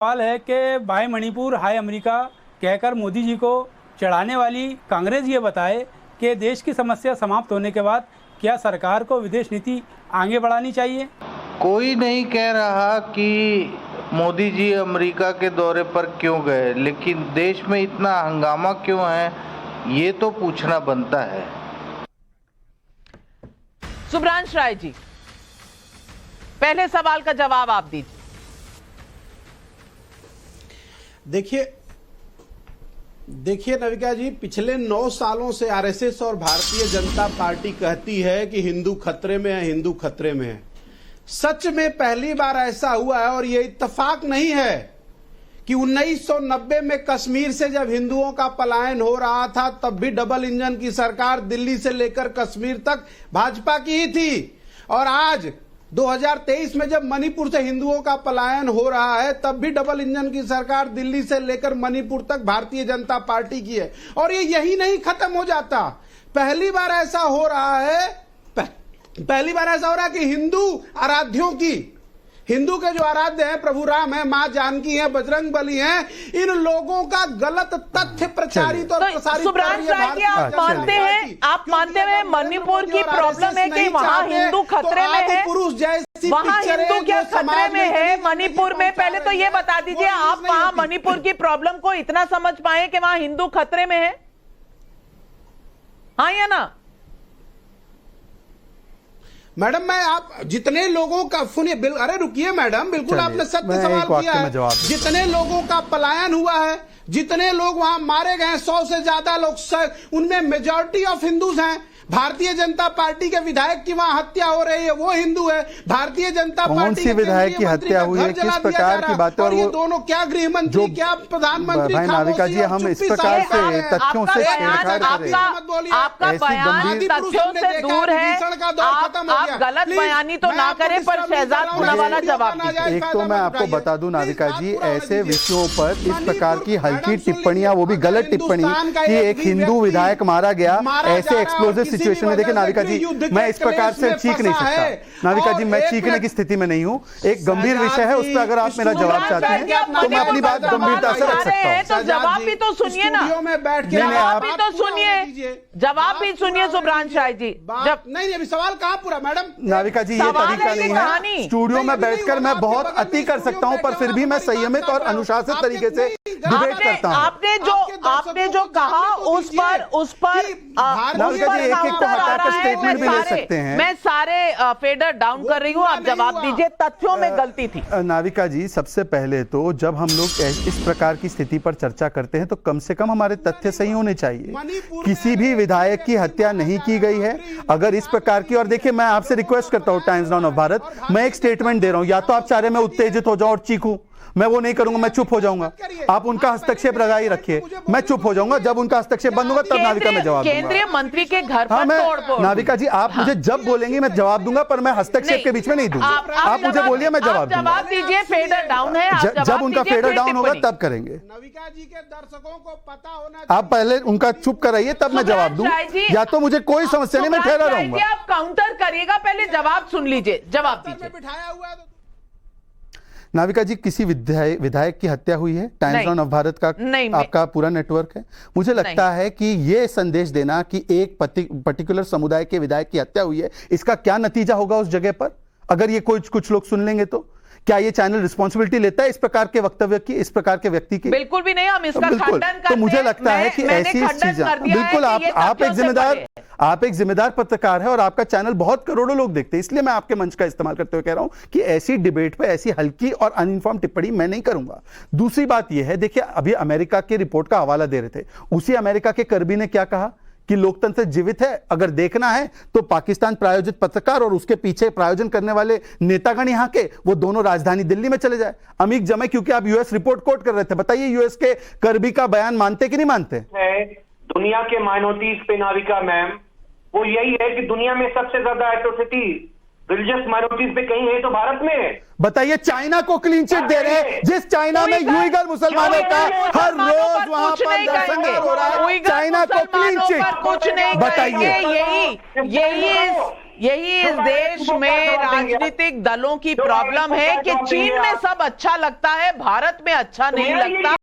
सवाल है कि बाय मणिपुर हाय अमेरिका कहकर मोदी जी को चढ़ाने वाली कांग्रेस ये बताए कि देश की समस्या समाप्त होने के बाद क्या सरकार को विदेश नीति आगे बढ़ानी चाहिए। कोई नहीं कह रहा कि मोदी जी अमेरिका के दौरे पर क्यों गए, लेकिन देश में इतना हंगामा क्यों है ये तो पूछना बनता है। सुब्रांश राय जी, पहले सवाल का जवाब आप दीजिए। देखिए नविका जी, पिछले 9 सालों से आरएसएस और भारतीय जनता पार्टी कहती है कि हिंदू खतरे में है, हिंदू खतरे में है। सच में पहली बार ऐसा हुआ है, और यह इत्तेफाक नहीं है कि 1990 में कश्मीर से जब हिंदुओं का पलायन हो रहा था तब भी डबल इंजन की सरकार दिल्ली से लेकर कश्मीर तक भाजपा की ही थी, और आज 2023 में जब मणिपुर से हिंदुओं का पलायन हो रहा है तब भी डबल इंजन की सरकार दिल्ली से लेकर मणिपुर तक भारतीय जनता पार्टी की है। और ये यही नहीं खत्म हो जाता, पहली बार ऐसा हो रहा है कि हिंदू के जो आराध्य हैं, प्रभु राम है, मां जानकी है, बजरंग बली हैं, इन लोगों का गलत तथ्य प्रचारित और प्रसारित। सुब्रांश राय जी, आप मानते हैं मणिपुर की प्रॉब्लम है कि वहाँ हिंदू खतरे में है, वहाँ हिंदू क्या खतरे में है मणिपुर में? पहले तो ये बता दीजिए, आप वहाँ मणिपुर की प्रॉब्लम को इतना समझ पाए कि वहाँ हिंदू खतरे में है, हाँ या ना? मैडम, मैं आप जितने लोगों का सुनिए, अरे रुकिए मैडम, बिल्कुल आपने सत्य सवाल किया है। जितने लोगों का पलायन हुआ है, जितने लोग वहां मारे गए, 100 से ज्यादा लोग, उनमें मेजॉरिटी ऑफ हिंदूज हैं। भारतीय जनता पार्टी के विधायक की वहां हत्या हो रही है, वो हिंदू है। भारतीय जनता पार्टी के विधायक की हत्या हुई है, किस प्रकार की बातें, और ये दोनों क्या गृहमंत्री, क्या प्रधानमंत्री, भाई नाविका जी, हम इस प्रकार से तथ्यों से आपका बयान तथ्यों से दूर है, आप गलत बयानी तो ना करें, पर शहजाद पूनावाला जवाब दीजिए। एक तो मैं आपको बता दूं नाविका जी, ऐसे विषयों पर इस प्रकार की हल्की टिप्पणियां, वो भी गलत टिप्पणी कि एक हिंदू विधायक मारा गया, ऐसे एक्सप्लोजिव सिचुएशन में देखिए नाविका जी, मैं इस प्रकार से चीख नहीं सकता। नाविका जी, मैं चीखने की स्थिति में नहीं हूं, एक गंभीर विषय है, उस पर अगर आप मेरा जवाब चाहते हैं तो मैं अपनी बात गंभीरता से रख सकता हूं। तो जवाब भी तो सुनिए ना, जवाब भी तो सुनिए, जवाब भी सुनिए सुब्रांश राय जी। जब नहीं, अभी सवाल कहां पूरा मैडम? नाविका जी, ये तरीका नहीं है। स्टूडियो में बैठकर मैं बहुत अति कर सकता हूं, पर फिर भी मैं संयमित और अनुशासित तरीके से डिबेट करता हूं। आपने जो कहा उस पर नाविका जी, एक को हटाकर स्टेटमेंट भी ले सकते हैं। मैं सारे फेडर डाउन कर रही हूं, आप जवाब दीजिए। तथ्यों में गलती थी। नाविका जी, सबसे पहले तो जब हम लोग इस प्रकार की स्थिति पर चर्चा करते हैं तो कम से कम हमारे तथ्य सही होने चाहिए। किसी भी विधायक की हत्या नहीं की गई है। अगर इस प्रकार की, और देखिए मैं आपसे रिक्वेस्ट करता हूं टाइम्स नाउ ऑफ भारत, मैं एक स्टेटमेंट दे रहा हूं, या तो आप चाह रहे मैं उत्तेजित हो जाऊं और चीखूं, मैं वो नहीं करूंगा, मैं चुप हो जाऊंगा। आप उनका हस्तक्षेप लगाई रखिए, मैं चुप हो जाऊंगा। जब उनका हस्तक्षेप बंद होगा तब नाविका में जवाब दूंगा। केंद्रीय मंत्री के घर पर तोड़फोड़। नाविका जी, आप मुझे जब बोलेंगे मैं जवाब दूंगा, पर मैं हस्तक्षेप के बीच में नहीं दूंगा। आप मुझे बोलिए, मैं जवाब दूंगा। जवाब दीजिए, फेडर डाउन है। जब उनका फेडर डाउन होगा तब करेंगे। नविका जी के दर्शकों को पता होना, आप पहले उनका चुप कराइए, तब मैं जवाब दूं, या तो मुझे कोई समस्या नहीं, मैं ठहरा रहूंगा। आप काउंटर करिएगा, पहले जवाब सुन लीजिए, जवाब दीजिए। बिठाया हुआ है। नाविका जी, किसी विधायक की हत्या हुई है? टाइम्स नाउ ऑफ भारत का आपका पूरा नेटवर्क है। मुझे लगता है कि ये संदेश देना कि एक पर्टिकुलर समुदाय के विधायक की हत्या हुई है, इसका क्या नतीजा होगा उस जगह पर, अगर ये कुछ लोग सुन लेंगे तो क्या ये चैनल रिस्पॉन्सिबिलिटी लेता है इस प्रकार के वक्तव्य की, इस प्रकार के व्यक्ति की? बिल्कुल भी नहीं, हम इसका खंडन करते हैं। तो मुझे लगता है कि ऐसी चीजें, बिल्कुल आप एक जिम्मेदार पत्रकार है और आपका चैनल बहुत करोड़ों लोग देखते हैं, इसलिए मैं आपके मंच का इस्तेमाल करते हुए कह रहा हूं कि ऐसी डिबेट पे ऐसी हल्की और अनइंफॉर्म टिप्पणी मैं नहीं करूंगा। दूसरी बात यह है, देखिए अभी अमेरिका के रिपोर्ट का हवाला दे रहे थे, उसी अमेरिका के कर्मी ने क्या कहा कि लोकतंत्र जीवित है, अगर देखना है तो पाकिस्तान प्रायोजित पत्रकार और उसके पीछे प्रायोजन करने वाले नेतागण यहां के, वो दोनों राजधानी दिल्ली में चले जाए। अमीक जमे, क्योंकि आप यूएस रिपोर्ट कोट कर रहे थे, बताइए यूएस के कर्मी का बयान मानते कि नहीं मानते? दुनिया के माइनॉरिटीज पे नाविका मैम, वो यही है कि दुनिया में सबसे ज्यादा एट्रोसिटी रिलीजियस माइनॉरिटीज पे कहीं है तो भारत में है। बताइए, चाइना को क्लीन चिट दे रहे हैं, जिस चाइना में यूइगर मुसलमानों का हर रोज वहां पर दर्शन हो रहा है, चाइना को क्लीन चिट, कुछ नहीं बताइए। यही यही इस देश में राजनीतिक दलों की प्रॉब्लम है कि चीन में सब अच्छा लगता है, भारत में अच्छा नहीं लगता।